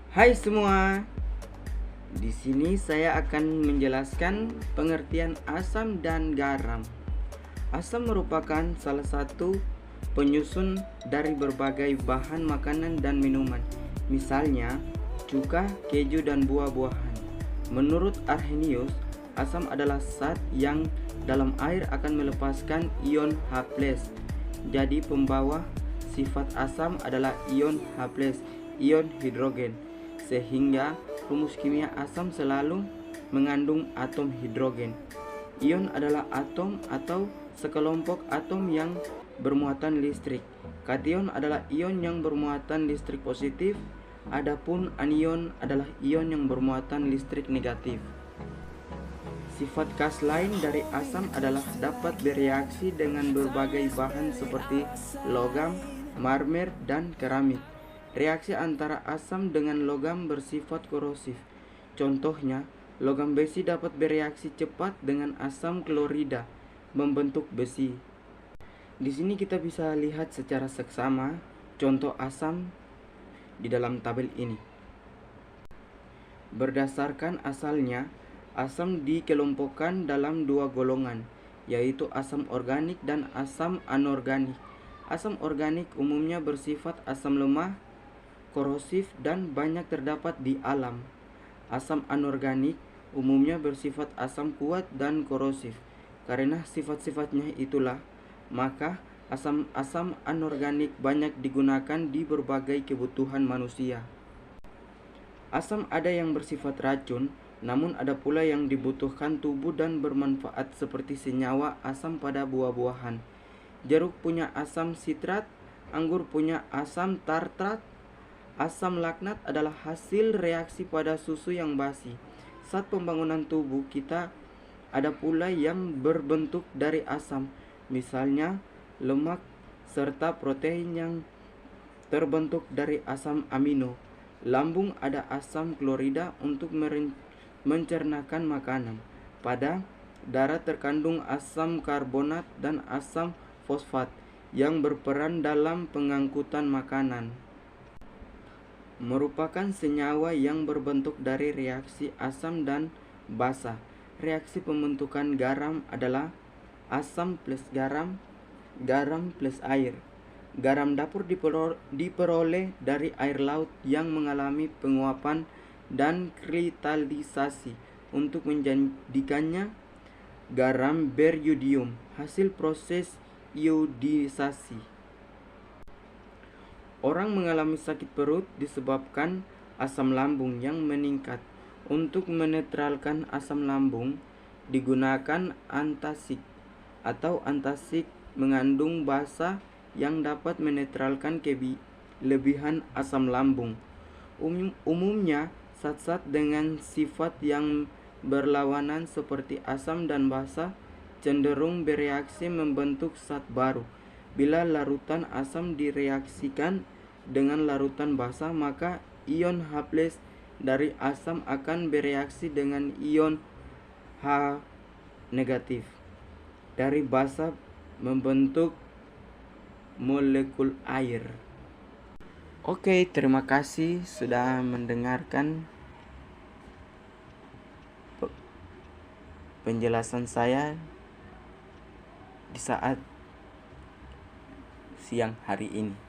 Hai semua. Di sini saya akan menjelaskan pengertian asam dan garam. Asam merupakan salah satu penyusun dari berbagai bahan makanan dan minuman. Misalnya, cuka, keju, dan buah-buahan. Menurut Arrhenius, asam adalah zat yang dalam air akan melepaskan ion H+. Jadi pembawa sifat asam adalah ion H+, ion hidrogen. Sehingga rumus kimia asam selalu mengandung atom hidrogen. Ion adalah atom atau sekelompok atom yang bermuatan listrik. Kation adalah ion yang bermuatan listrik positif, adapun anion adalah ion yang bermuatan listrik negatif. Sifat khas lain dari asam adalah dapat bereaksi dengan berbagai bahan seperti logam, marmer, dan keramik. Reaksi antara asam dengan logam bersifat korosif. Contohnya, logam besi dapat bereaksi cepat dengan asam klorida, membentuk besi. Di sini kita bisa lihat secara seksama contoh asam di dalam tabel ini. Berdasarkan asalnya, asam dikelompokkan dalam dua golongan, yaitu asam organik dan asam anorganik. Asam organik umumnya bersifat asam lemah, korosif, dan banyak terdapat di alam. Asam anorganik umumnya bersifat asam kuat dan korosif. Karena sifat-sifatnya itulah, maka asam-asam anorganik banyak digunakan di berbagai kebutuhan manusia. Asam ada yang bersifat racun, namun ada pula yang dibutuhkan tubuh dan bermanfaat seperti senyawa asam pada buah-buahan. Jeruk punya asam sitrat, anggur punya asam tartrat. Asam laknat adalah hasil reaksi pada susu yang basi. Saat pembangunan tubuh kita ada pula yang berbentuk dari asam, misalnya lemak serta protein yang terbentuk dari asam amino. Lambung ada asam klorida untuk mencernakan makanan. Pada darah terkandung asam karbonat dan asam fosfat yang berperan dalam pengangkutan makanan. Merupakan senyawa yang berbentuk dari reaksi asam dan basa. Reaksi pembentukan garam adalah asam plus garam, garam plus air. Garam dapur diperoleh dari air laut yang mengalami penguapan dan kristalisasi untuk menjadikannya garam beriodium hasil proses iodisasi. Orang mengalami sakit perut disebabkan asam lambung yang meningkat. Untuk menetralkan asam lambung digunakan antasik atau antasik mengandung basa yang dapat menetralkan kelebihan asam lambung. Umumnya zat-zat dengan sifat yang berlawanan seperti asam dan basa cenderung bereaksi membentuk zat baru. Bila larutan asam direaksikan dengan larutan basa, maka ion H+ dari asam akan bereaksi dengan ion H negatif dari basa membentuk molekul air. Oke, terima kasih sudah mendengarkan penjelasan saya di saat siang hari ini.